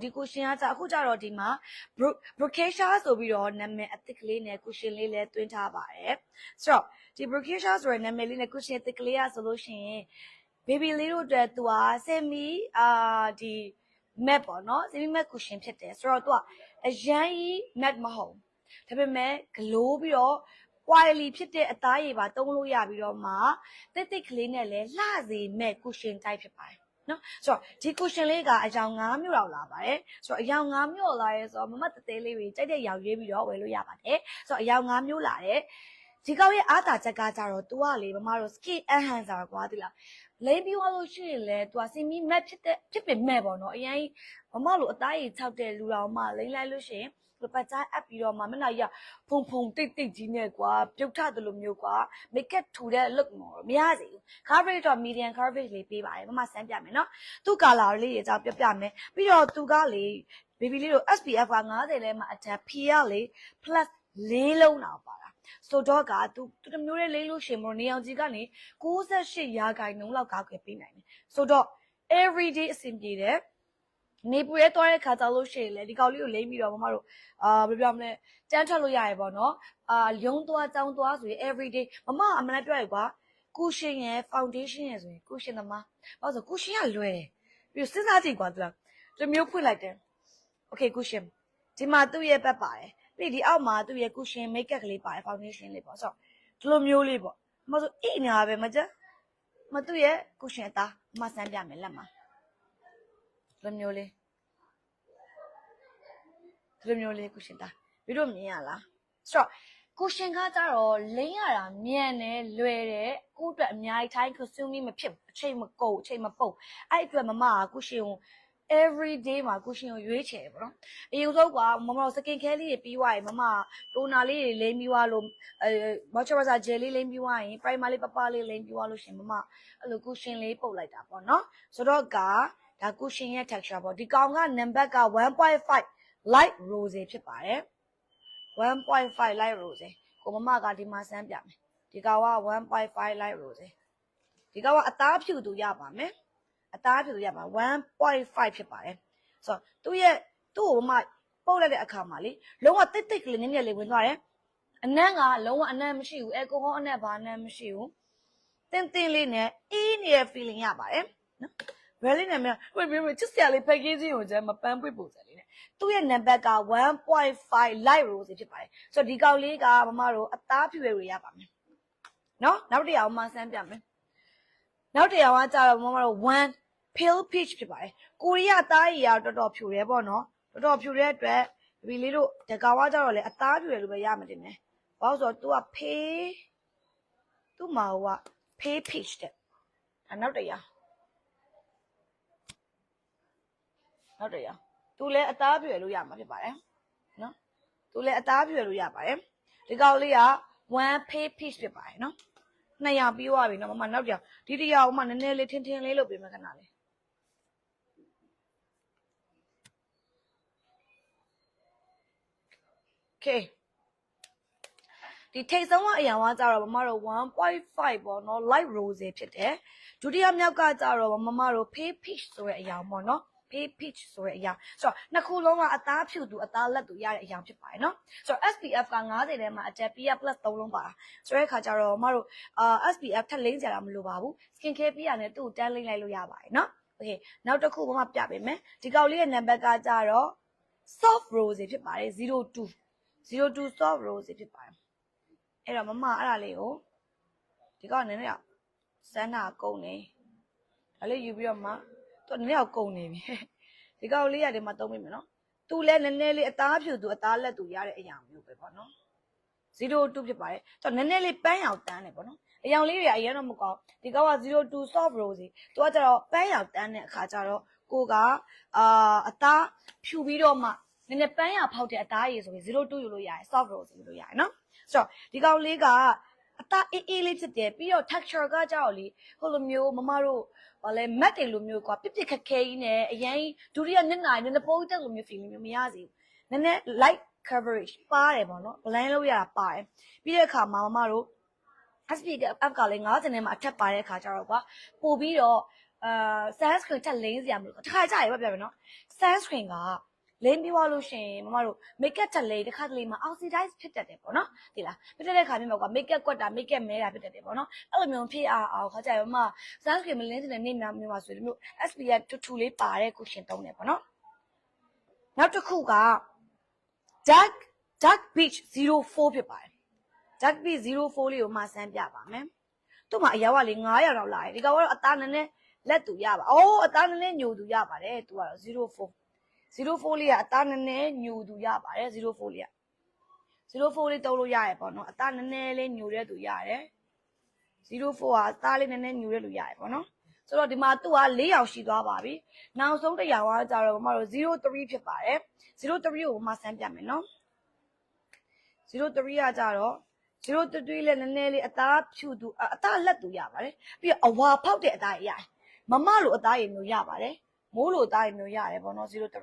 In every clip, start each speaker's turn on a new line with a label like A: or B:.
A: ဒီ cushion ကအခုကြတော့ဒီမှာ Brocasia ဆိုပြီးတော့နာမည်အသစ်ကလေးနဲ့ cushion လေးလည်းသွင်းထားပါတယ်ဆိုတော့ဒီ Brocasia ဆိုတဲ့နာမည်လေးနဲ့ cushion အသစ်ကလေးကဆိုလို့ရှိရင် baby လေးတို့အတွက်သူက semi ဒီ mat ပေါ့နော် semi mat cushion ဖြစ်တယ်ဆိုတော့သူကအရန်ကြီး mat မဟုတ်ဒါပေမဲ့ glow ပြီးတော့ oily ဖြစ်တဲ့အသားရည်ပါသုံးလို့ရပြီးတော့မှတိတ်တိတ်ကလေးနဲ့လည်းလှစေမဲ့ cushion type ဖြစ်ပါတယ်နော်ဆိုတော့ဒီ cushion လေးကအယောင်9မျိုးလောက်လာပါတယ်ဆိုတော့အယောင်9မျိုးလာရဲဆိုတော့မမတသေးလေးတွေကြိုက်တဲ့ရောင်ရွေးပြီးတော့ဝယ်လို့ရပါတယ်ဆိုတော့အယောင်9မျိုးလာတယ်ဒီကောက်ရဲ့အားသာချက်ကကြတော့ तू ကလေမမတို့ skin enhancer ကွာတိလားလိမ့်ပြီးသွားလို့ရှိရင်လေ तू က semi matte ဖြစ်ပေမဲ့ပေါ့နော်အရင်မမတို့အသားရည်၆တဲ့လူတော်မှလိမ့်လိုက်လို့ရှိရင်ပတ်ကြားအပ်ပြီးတော့မှမျက်နှာကြီးကဖုံဖုံတိတ်တိတ်ကြီးနဲ့ကွာပြုတ်ထတယ်လို့မျိုးကွာ make up ထူတဲ့ look မရစေဘူး coverage တော့ medium coverage လေးပေးပါတယ်မမစမ်းပြမယ်နော်သူ့ color လေးအကြောင်းပြပြမယ်ပြီးတော့သူကလေ baby လေးတို့ SPF က50လဲမှာအထက် P ကလေ plus 4လုံးတော့ပါတာဆိုတော့ကသူတမျိုးလေးလိမ့်လို့ရှင်မလို့နေအောင်ကြီးကနေ68ရာခိုင်နှုန်းလောက်ကောက်ွယ်ပေးနိုင်တယ်ဆိုတော့ everyday အဆင်ပြေတယ်နေပူရဲသွားတဲ့ခါကြလို့ရှိရင်လေဒီကောင်လေးကိုလိမ့်ပြီးတော့မမတို့ဘယ်ပြောမလဲတန်းထွက်လို့ရရပေါ့နော်ရုံးသွားကြောင်းသွားဆိုရင် everyday မမအမှန်တမ်းပြောရကွာ cushion ရယ် foundation ရယ်ဆိုရင် cushion သမားဘာလို့ဆို cushion ကလွယ်တယ်ပြီးစဉ်းစားကြည့်ကွာသူကတမျိုးဖွင့်လိုက်တယ် okay cushion ဒီမှာသူ့ရဲ့ဘက်ပါတယ်ပြီးဒီအောက်မှာသူ့ရဲ့ cushion makeup ကလေးပါတယ် foundation လေးပေါ့ဆိုတော့ဒီလိုမျိုးလေးပေါ့မဆိုအိညာပဲမကြမသူ့ရဲ့ cushion အသားမဆန်းပြမယ်လက်မှာဒီလိုမျိုးလေးဒီလိုမျိုးလေး cushion သားပြီးတော့မြင်ရလားဆိုတော့ cushion ကကြတော့လိမ့်ရတာမြန်တယ်လွယ်တယ်ကိုယ့်အတွက်အများကြီး time consuming မဖြစ်အချိန်မကုန်အချိန်မပုတ်အဲ့အတွက်မမက cushion ကို every day မှာ cushion ကိုရွေးချယ်ပေါ့နော်အရင်ဆုံးကမမတို့ skin care လေးတွေပြီးသွားရင်မမ toner လေးတွေလိမ့်ပြီးသွားလို့moisturizer gel လေးလိမ့်ပြီးသွားရင် primer လေးပပလေးလိမ့်ပြီးသွားလို့ရှင်မမအဲ့လို cushion လေးပုတ်လိုက်တာပေါ့နော်ဆိုတော့ဒါ cushion ရဲ့ texture ပေါ့ဒီကောင်က number က 1.5 light rose ဖြစ်ပါတယ် 1.5 light rose ကိုမမကဒီမှာစမ်းပြမယ်ဒီကောင်က 1.5 light rose ဒီကောင်ကအသားဖြူသူရပါမယ်အသားဖြူသူရပါ1.5 ဖြစ်ပါတယ်ဆိုတော့သူ့ကိုမမပုတ်လိုက်တဲ့အခါမှာလေလုံးဝတိတ်တိတ်ကလေးနည်းနည်းလေးဝင်သွားတယ်အနံ့ကလုံးဝအနံ့မရှိဘူးအယ်ကိုဟောအနံ့ဘာအနံ့မရှိဘူးတင်းတင်းလေးနဲ့အေးနေတဲ့ feeling ရပါတယ်နော် really နဲ့မချစ်စရာလေး packaging ကိုကျမပန်းပွေ့ပုံစံလေးနဲ့သူ့ရဲ့ number က 1.5 light rose ဖြစ်ပါတယ်ဆိုတော့ဒီကောင်လေးကမမတို့အသားဖြူတွေရပါမယ်နော်နောက်တစ်ယောက်မှစမ်းပြမယ်နောက်တစ်ယောက်ကကြတော့မမတို့1 pale peach ဖြစ်ပါတယ်ကိုရီးယားအသားရည်ကတော်တော်ဖြူတယ်ပေါ့နော်တော်တော်ဖြူတဲ့အတွက်ဒီလေးတို့ဒီကောင်ကကြတော့လေအသားဖြူတယ်လို့ပဲရမှာတင်တယ်ဘာလို့ဆိုတော့ तू ကဖေးသူ့မှာကဖေး peach တဲ့နောက်တစ်ယောက်ဟုတ်တယ်ရသူလည်းအသားပြွယ်လို့ရမှာဖြစ်ပါတယ်နော်သူလည်းအသားပြွယ်လို့ရပါတယ်ဒီကောင်လေးက1 pay piece ဖြစ်ပါတယ်နော်2ယောက်ပြီးသွားပြီနော်မမနောက်တစ်ယောက်ဒီတစ်ယောက်မှနည်းနည်းလေးထင်းထင်းလေးလုပ်ပေးမယ်ခဏလေးโอเคဒီထိတ်ဆုံးကအရာကကြတော့မမတို့ 1.5 ပေါ့နော် light rose ဖြစ်တယ်ဒုတိယမြောက်ကကြတော့မမတို့ pay peach ဆိုတဲ့အရာပေါ့နော်pay peach ဆိုတဲ့အရာဆိုတော့နှစ်ခုလုံးကအသားဖြူသူအသားလက်သူရတဲ့အရာဖြစ်ပါတယ်နော်ဆိုတော့ SPF က50ထဲမှာအတက် PA+ 3လုံးပါဆိုတဲ့အခါကျတော့မတို့SPF ထပ်လိမ့်ကြတာမလိုပါဘူး skin care ပြရနဲ့သူ့ကိုတန်းလိမ့်လိုက်လို့ရပါတယ်နော် okay နောက်တစ်ခုမပြပေးမယ်ဒီကောင်လေးရဲ့ number ကကြတော့ soft rose ဖြစ်ပါတယ်02 soft rose ဖြစ်ပါတယ်အဲ့တော့မအဲ့ဒါလေးကိုဒီကောင်နည်းနည်းစမ်းတာကုန်နေဒါလေးယူပြီးတော့မှသူနည်းနည်းကုန်နေပြီဒီကောင်လေးရတယ်မှာသုံးမိမယ်နော်သူလည်းနည်းနည်းလေးအသားဖြူသူအသားလက်သူရတဲ့အရာမျိုးပဲပေါ့နော်02ဖြစ်ပါတယ်သူနည်းနည်းလေးပန်းရောင်တန်းတယ်ပေါ့နော်အရောင်လေးတွေအရင်တော့မကောင်းဒီကောင်က02 soft rose သူကကျတော့ပန်းရောင်တန်းတဲ့အခါကျတော့ကိုကအသားဖြူပြီးတော့မှနည်းနည်းပန်းရောင်ဖောက်တဲ့အသားရည်ဆိုပြီး02ယူလို့ရတယ် soft rose ယူလို့ရတယ်နော်ဆိုတော့ဒီကောင်လေးကအသားအေးလေးဖြစ်တယ်ပြီးတော့ texture ကကြတော့လေဟိုလိုမျိုးမမတို့ဘာလဲ matte တွေလိုမျိုးကွာပြစ်ခက်ခဲကြီးနဲ့အရင်ဒုတိယနှစ်နာရီနည်းနည်းပိုးတက်လိုမျိုး feeling မျိုးမရစေဘူးနည်းနည်း light coverage ပါတယ်ပေါ့နော် blend လုပ်ရတာပါတယ်ပြီးတဲ့အခါမှာမမတို့ SPF ကလည်း50ထဲမှာအထက်ပါတဲ့အခါကျတော့ကွာပို့ပြီးတော့ sunscreen တက်လိမ့်စရာမလိုတခါကြရပါပြမယ်နော် sunscreen ကလိမ့်ပြီးသွားလို့ရှင်မမတို့ makeup တက်လိမ့်တစ်ခါတလေမှာ oxidize ဖြစ်တတ်တယ်ပေါ့နော်ဒီလားဖြစ်တဲ့ခါမျိုးမှာက makeup ကွက်တာ makeup မဲတာဖြစ်တတ်တယ်ပေါ့နော်အဲ့လိုမျိုးဖြစ်အောင်ခါကြရမ sunscreen မလင်းတဲ့နေ့မျိုးမှာဆိုရင်မျိုး SPF တူတူလေးပါတဲ့ cushion တုံးတယ်ပေါ့နော်နောက်တစ်ခုက dark beach 04ဖြစ်ပါတယ် dark beach 04လေးကိုမှဆန်းပြပါမယ်သူ့မှာအရာကလေ900လောက်လာတယ်ဒီကောင်ကတော့အသားနည်းနည်းလက်တူရပါအိုးအသားနည်းနည်းညိုသူရပါတယ်သူကတော့04လေးကအသားနည်းနည်းညိုသူရပါတယ်04လေးက04လေးတုံးလို့ရတယ်ပေါ့နော်အသားနည်းနည်းလေးညိုတဲ့သူရတယ်04ကအသားလေးနည်းနည်းညိုတဲ့လူရတယ်ပေါ့နော်ဆိုတော့ဒီမှာသူ့က4ရောင်ရှိသွားပါပြီနောက်ဆုံးတစ်ရောင်ကကြတော့မမတို့03ဖြစ်ပါတယ်03ကိုမှဆန်းပြမယ်နော်03ကကြတော့03လည်းနည်းနည်းလေးအသားဖြူသူအသားလက်သူရပါတယ်ပြီးတော့အဝါဖောက်တဲ့အသားရရတယ်မမလိုအသားရည်မျိုးရပါတယ်မိုးလိုအသားရည်မျိုးရတယ်ပေါ့နော်03က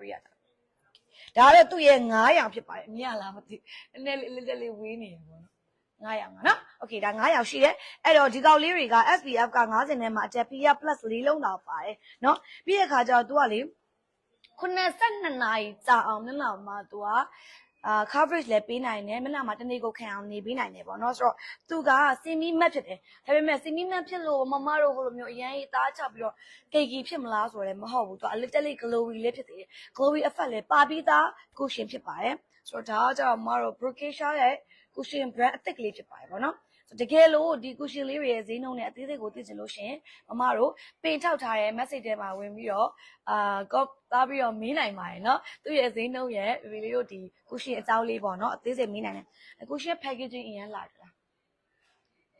A: ဒါတော့သူ့ရဲ့9ရောင်ဖြစ်ပါတယ်မြင်ရလားမသိနည်းနည်းလေးဝေးနေတယ်ပေါ့နော်9ရောင်ကနော်โอเคဒါ9ရောင်ရှိတယ်အဲ့တော့ဒီကောင်လေးတွေက SPF က50နဲ့မှအကျက် PA+ 4လုံးတော့ပါတယ်เนาะပြီးတဲ့အခါကျတော့ तू ကလေ82နာရီကြာအောင်မျက်နှာမှာ तू ကcoverage လည်းပေးနိုင်တယ်မျက်နှာမှာတနေ့ကိုခံအောင်နေပေးနိုင်တယ်ပေါ့နော်ဆိုတော့ तू ကစင်မီမတ်ဖြစ်တယ်ဒါပေမဲ့စင်မီမတ်ဖြစ်လို့မမတို့ဟိုလိုမျိုးအရင်အသားချပြီးတော့ကေကီဖြစ်မလားဆိုတော့လည်းမဟုတ်ဘူး तू အလက်တက်လေး glowy လေးဖြစ်တယ် glowy effect လည်းပါပြီးသား cushion ဖြစ်ပါတယ်ဆိုတော့ဒါကကျတော့မတို့ Brocasia ရဲ့ cushion brand အသစ်ကလေးဖြစ်ပါတယ်ပေါ့နော်တကယ်လို့ဒီ cushion လေးတွေရဲ့ဈေးနှုန်းနဲ့အသေးစိတ်ကိုသိချင်လို့ရှင်မမတို့ပင်ထောက်ထားတဲ့ message ထဲမှာဝင်ပြီးတော့ကော့သားပြီးတော့မင်းနိုင်ပါတယ်เนาะသူ့ရဲ့ဈေးနှုန်းရဲ့ဗီဒီယိုဒီ cushion အကြောင်းလေးပေါ့เนาะအသေးစိတ်မင်းနိုင်တယ် cushion packaging အရင်လာတယ်လား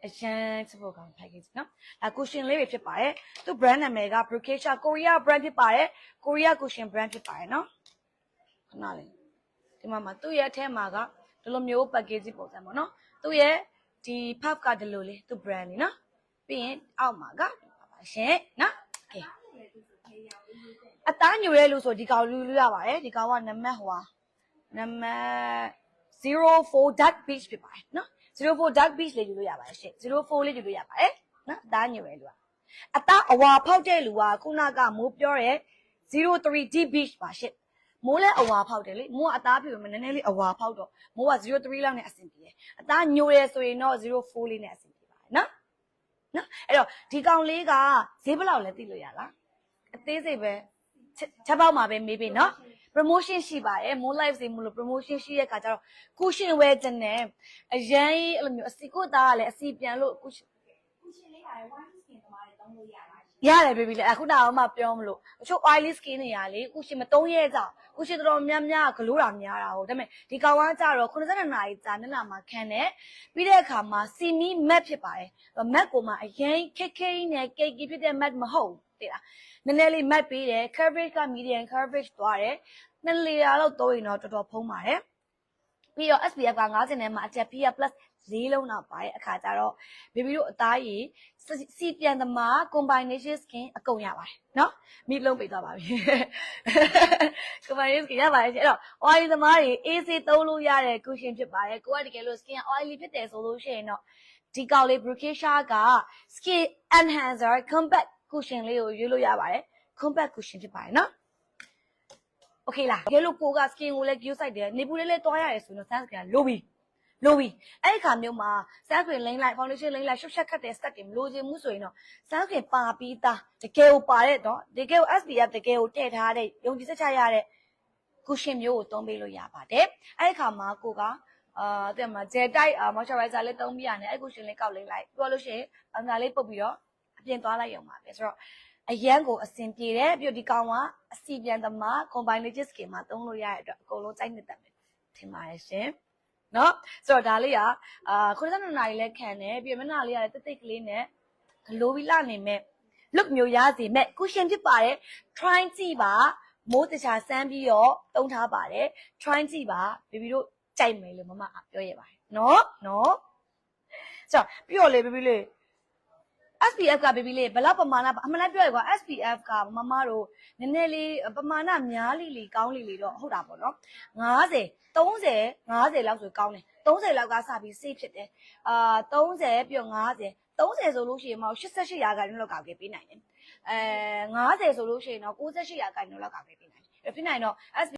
A: အရန်စဖို့ကောင်း package เนาะဒါ cushion လေးတွေဖြစ်ပါတယ်သူ့ brand နာမည်က Brocasia Korea brand ဖြစ်ပါတယ် Korea cushion brand ဖြစ်ပါတယ်เนาะခဏလေးဒီမှာသူ့ရဲ့အထက်မှာကဒီလိုမျိုး package ပုံစံပေါ့เนาะသူ့ရဲ့ဒီ puff ကဒီလိုလေးသူ brand လေးနော်ပြီးရင်အောက်မှာကပါရှင်နော်โอเคအသားညိုရဲလို့ဆိုဒီကောင်လူရပါတယ်ဒီကောင်ကနံပါတ်ဟိုနံပါတ်04 dark beach ဖြစ်ပါတယ်နော်04 dark beach လေးယူလို့ရပါတယ်ရှင်04လေးယူလို့ရပါတယ်နော်အသားညိုရဲလူကအသားအဝါဖောက်တဲ့လူကခုနကမိုးပြောတဲ့03 deep beach ပါရှင်မိုးလဲအဝါဖောက်တယ်လေမိုးကအသားပြည့်မယ်နည်းနည်းလေးအဝါဖောက်တော့မိုးက03လောက်နဲ့အဆင်ပြေတယ်အသားညိုရဲဆိုရင်တော့04လေးနဲ့အဆင်ပြေပါတယ်နော်အဲ့တော့ဒီကောင်လေးကဈေးဘယ်လောက်လဲသိလို့ရလားအသေးစိတ်ပဲချက်ပေါက်မှာပဲမေးပေးနော် promotion ရှိပါတယ် more live စီမလို့ promotion ရှိတဲ့ခါကျတော့ cushion ဝယ်ခြင်းနဲ့အရင်အဲ့လိုမျိုးအစီကိုသားကလည်းအစီပြန်လို့ cushion လေးပါတယ် white skin သမားတွေသုံးလို့ရပါတယ်ရတယ် baby လေအခုနောက်မှပြောမလို့အချို့ oily skin တွေရာလေ cushion မသုံးရဲကြဘူး cushion တော်တော်များများဂလို့တာများတာဟုတ်ဒါပေမဲ့ဒီကောင်ကကြတော့92နာရီကြာမျက်နှာမှာခံတယ်ပြီးတဲ့အခါမှာ semi matte ဖြစ်ပါတယ် matte ကိုမှအရင်ခက်ခဲနဲ့ cakey ဖြစ်တဲ့ matte မဟုတ်ဘူးသိလားနည်းနည်းလေး matte ပေးတယ် coverage က medium coverage သွားတယ်2 layer လောက်သုံးရင်တော့တော်တော်ဖုံးပါတယ်ပြီးတော့ SPF က50နဲ့မှအကျက် PA+ 4လုံးတော့ပါတယ်အခါကျတော့ baby တို့အသားရည်စီပြန်သမား combination skin အကုန်ရပါတယ်เนาะမိလုံးပိတ်သွားပါပြီ combination skin ရပါတယ်အဲ့တော့ oil သမားတွေ AC သုံးလို့ရတဲ့ cushion ဖြစ်ပါတယ်ကိုကတကယ်လို့ skin oily ဖြစ်တယ်ဆိုလို့ရှိရင်တော့ဒီကောင်လေး Brocasia က skin enhancer compact cushion လေးကိုရွေးလို့ရပါတယ် compact cushion ဖြစ်ပါတယ်เนาะโอเคလားတကယ်လို့ကိုက skin ကိုလည်း view site တယ်နေပူလေးလေးတွားရတယ်ဆိုရင်တော့ sunscreen ကလိုပြီအဲ့ဒီခါမျိုးမှာ sunscreen လိမ့်လိုက် foundation လိမ့်လိုက်ရှုပ်ရှက်ခတ်တဲ့ step တွေမလိုချင်ဘူးဆိုရင်တော့ sunscreen ပါပြီးသားတကယ်ကိုပါတဲ့တော့တကယ်ကို SPF တကယ်ကိုထည့်ထားတဲ့ယုံကြည်စိတ်ချရတဲ့ cushion မျိုးကိုသုံးပေးလို့ရပါတယ်အဲ့ဒီခါမှာကိုကတဲ့မှာ gel type moisturizer လေးသုံးပြရတယ်အဲ့ cushion လေးကောက်လိမ့်လိုက်ပြောလို့ရှိရင်အငါလေးပုတ်ပြီးတော့အပြင်သွားလိုက်ရုံပါပဲဆိုတော့အရန်ကိုအစင်ပြေတယ်ပြီးတော့ဒီကောင်ကအစီပြန်သမား combination skin မှာသုံးလို့ရတဲ့အတွက်အကုန်လုံးကြိုက်နေတတ်မယ်ထင်ပါတယ်ရှင်နော်ဆိုတော့ဒါလေးက92နာရီလဲခံတယ်ပြီးတော့မျက်နှာလေးကလည်းတိတ်တိတ်ကလေးနဲ့ဂလိုဘီလာနေမဲ့ look မျိုးရစီမဲ့ cushion ဖြစ်ပါတယ် try ကြည့်ပါမိုးတခြားစမ်းပြီးတော့သုံးထားပါတယ် try ကြည့်ပါ baby တို့ကြိုက်မယ်လို့မမပြောရပါတယ်နော်ဆိုတော့ပြီးတော့လေ baby လေးSPF က baby လေးဘယ်လောက်ပမာဏအမှန်တမ်းပြောရကွာ SPF ကမမတို့နည်းနည်းလေးပမာဏများလီကောင်းလီတော့ဟုတ်တာပေါ့နော်50 30လောက်ဆိုကောင်းတယ်30လောက်ကစပြီး safe ဖြစ်တယ်30ပြီးတော့50ဆိုလို့ရှိရင်မဟုတ်88%လောက်ကပေးနိုင်တယ် 90ဆိုလို့ရှိရင်တော့68ရာခိုင်နှုန်းလောက်ကပဲဖြစ်နိုင်တယ်ဖြစ်နိုင်တော့